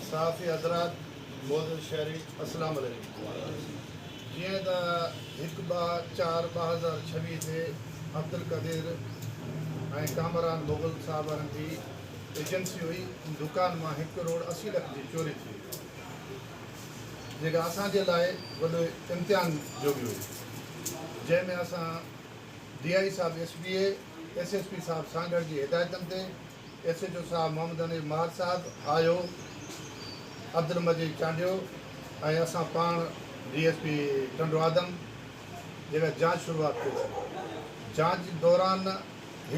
साफ़ी हज़रात Moz शहरी अस्सलाम वालेकुम। जीअं त 1/4/2026 ते अब्दुल कदीर ऐं कामरान मुग़ल साहबनि जी एजेंसी हुई। दुकान मां 1 करोड़ 80 लख जी चोरी थी, जेका असांजे लाइ वॾो इम्तिहान जोगी हुई, जंहिंमें असां DI साहिबु SPA SSP साहिबु सांगड़ जी हिदायतनि ते SHO साहिबु मोहम्मद हनीफ़ महार साहिबु आयो, अब्दुल मजीद चांडियो ऐं असां पाण DSP टंडो आदम जेका जांच शुरूआत कई। जांच दौरान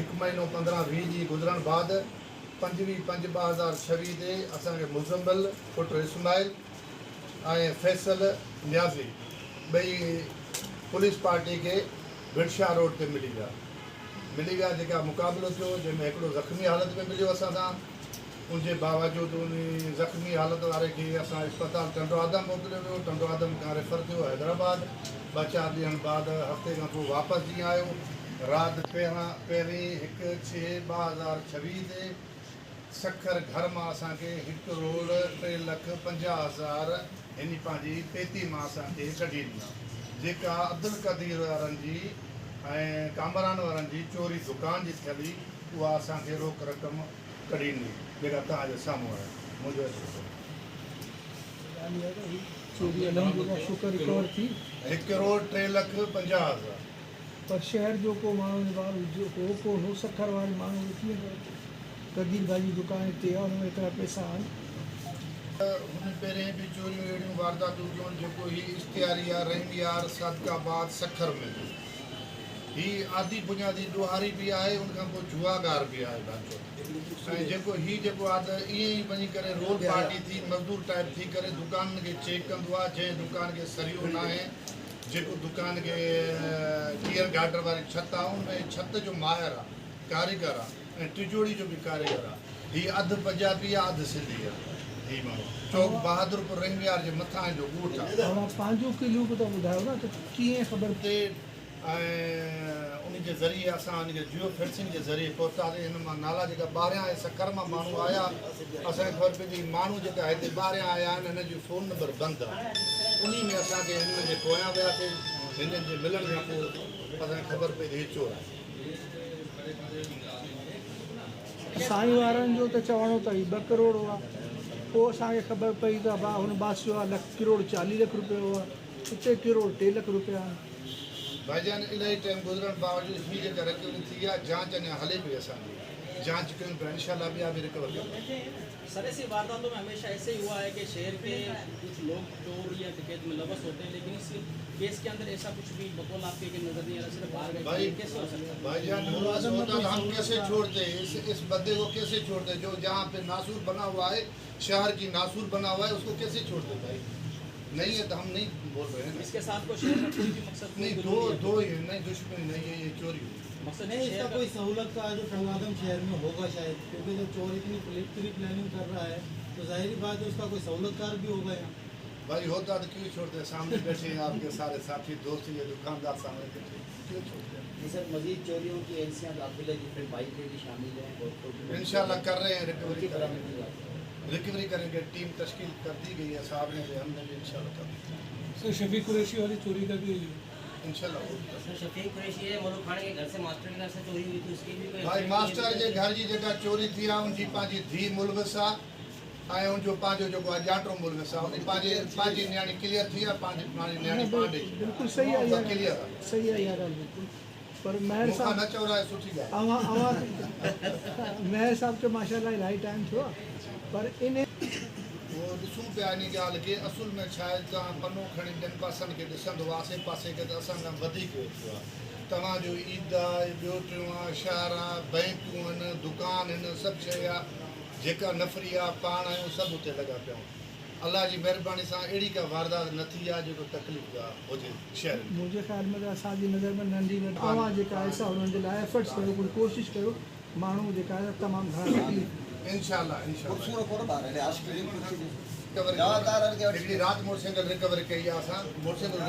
1 महीनो 15-20 ॾींहं गुज़रण बाद 25/5/2026 ते असांखे मुज़म्मिल पुट इस्माइल ऐं फैसल न्याज़ी ॿई पुलिस पार्टी खे बिरशाह रोड ते मिली विया, जेका मुक़ाबिलो थियो, जंहिंमें हिकिड़ो ज़ख़्मी हालत में मिलियो असां सां। उनजे बावजूदि उन ज़ख़्मी हालत वारे खे असां इस्पताल टंडो आदम मोकिलियो वियो। टंडो आदम खां रेफर थियो हैदराबाद। 2-4 ॾींहंनि बाद हफ़्ते खां पोइ वापसि जीअं आयो, राति पहिरीं 1/6/2026 ते सखर घर मां असांखे 1 करोड़ 3,50,000 हिन पंहिंजी पेती मां असांखे कढी ॾिना, जेका अब्दुल कदीर वारनि जी ऐं कामरान वारनि जी चोरी दुकान जी थियली, उहा असांखे रोक रक़म कढी ॾिनी, जेका तव्हांजे साम्हूं आहे। मुंहिंजो 1 करोड़ 3,50,000। पर शहर जो को माण्हू हो कोन सखर वारे माण्हू कीअं कदीर भाई दुकान ते आहे, हुन में एतिरा पैसा आहिनि। हुन पहिरें बि चोरियूं अहिड़ियूं वारदातूं थियूं, जेको ही इश्तिहारी आहे रहीमयार सादिकाबाद सखर में। ही आदि बुनियादी ॾोहारी बि आहे, उनखां पोइ जुआगार बि आहे ढांचो। ऐं जेको आहे त ईअं ई वञी करे रोल पार्टी थी मज़दूर टाइप थी करे दुकान खे चेक कंदो आहे। जंहिं दुकान खे सरियो न आहे, जेको दुकान खे टीयर गार्डर वारी छित आहे, उनमें छित जो माहिर आहे, कारीगर आहे, ऐं तिजोड़ी जो बि कारीगर आहे। हीअ अधु पंजाबी आहे, अधु सिंधी आहे। हीअ माण्हू चौक बहादुरपुर रहीमयार जे मथां जो ॻोठ आहे। पंहिंजो किलो बि त ॿुधायो न, त कीअं ख़बर ते ऐं उनजे ज़रिए असां उनखे जियो फेंसिंग जे ज़रिए पहुतासीं। हिन मां नाला जेका ॿाहिरियां ऐं सखर मां माण्हू आया, असांखे ख़बर पई की माण्हू जेका हिते ॿाहिरियां आया आहिनि, हिन जो फ़ोन नंबर बंदि आहे। उन में असांखे हिननि जे पोयां वियासीं, हिननि जे मिलण खां पोइ असांखे ख़बर पई त हीअ चोर आहे। साईं वारनि जो त चवणो त 2 करोड़ हुआ, पोइ असांखे ख़बर पई त भाउ हुन बासियो आहे 1 करोड़ 40 लख रुपया हुआ, हिते 1 करोड़ 3 लख रुपया आहिनि। भाईजान इलाही टाइम गुज़रण बावजूदि हीअ जेका रिकवरी थी आहे, जांच अञा हले पई। असांजी जांच कयूं पिया, इंशाल्लाह ॿिया बि रिकवर कयूं। सर ऐसी वारदातों में हमेशा ऐसे ही हुआ है कि शहर के कुछ लोग चोर या डकैत में लबस होते हैं, लेकिन इस केस के अंदर ऐसा कुछ भी बकौल आपके कि नजर नहीं आ रहा, सिर्फ बाहर गए, कैसे हो सकता है? भाईजान हम कैसे छोड़ते इस बंदे को, कैसे छोड़ते जो जहाँ पे नासूर बना हुआ है, शहर की नासूर बना हुआ है, उसको कैसे छोड़ते भाई? नहीं है तो हम नहीं बोल रहे हैं। इसके साथ को शहर में कोई भी मकसद नहीं, दो ही नहीं, दुश्मनी नहीं है, ये चोरी हुई। मकसद नहीं, इसका कोई सहूलत का जो टंगादम शहर में होगा शायद, क्योंकि जब चोर इतनी प्लानिंग कर रहा है तो जाहिर बात है उसका कोई सहूलतकार भी होगा यहाँ। भाई होता तो क्यों छोड़ते? सामने बैठे हैं आपके सारे साथी दोस्त, ये दुकानदार सामने बैठे, क्यों छोड़ते? सर मजीद चोरियों की एजेंसियाँ दाखिल है, जिसमें बाइक भी शामिल हैं। इंशाल्लाह कर रहे हैं, रिकवरी करेंगे। टीम तश्कील कर दी गई है साहब ने, हमने भी इंशाल्लाह कर दी। सर शफीक कुरैशी वाली चोरी का भी इंशाल्लाह सर शफीक कुरैशी है मलूक खान के घर से मास्टर के घर से चोरी हुई थी, उसकी भी कोई भाई मास्टर जे घर जी जेका चोरी थी आहे, उनजी पंहिंजी धी मुलविस आहे ऐं उनजो पंहिंजो जेको आहे ॼाटो मुलविस आहे। उन पंहिंजी न्याणी क्लियर थी आहे, पंहिंजी न्याणी पांडे बिल्कुल सही है, क्लियर आहे, सही है यार, बिल्कुल। पर महर मूंखां साहब न चओ रहा है, सुठी ॻाल्हि। महर साहब के माशाल्लाह इलाही टाइम थियो आहे, पर इन वो ॾिसूं पिया इन ॻाल्हि खे। असुल में छा आहे, तव्हां पनो खणी ॿियनि पासनि खे ॾिसंदो, आसे पासे खे त असां खां वधीक थियो आहे। तव्हांजो ईद आहे, ॿियो टियों आहे, शहर आहे, बैंकूं आहिनि, दुकान आहिनि, सभु शइ आहे। जेका नफ़री आहे, पाण आहियूं, सभु उते लॻा पिया आहियूं। अलाह जी महिरबानी सां अहिड़ी का वारदात न थी आहे जेको तकलीफ़ हुजे शहर में। मुंहिंजे ख़्याल में त असांजी नज़र में नंढी तव्हां जेका आहे सा हुननि जे लाइ एफर्ट्स कयो, कोई कोशिशि कयो। माण्हू जेका आहे तमामु घणा तकलीफ़ इंशाल्लाह हिकिड़ी राति मोटरसाइकिल रिकवर कई आहे असां। मोटरसाइकिल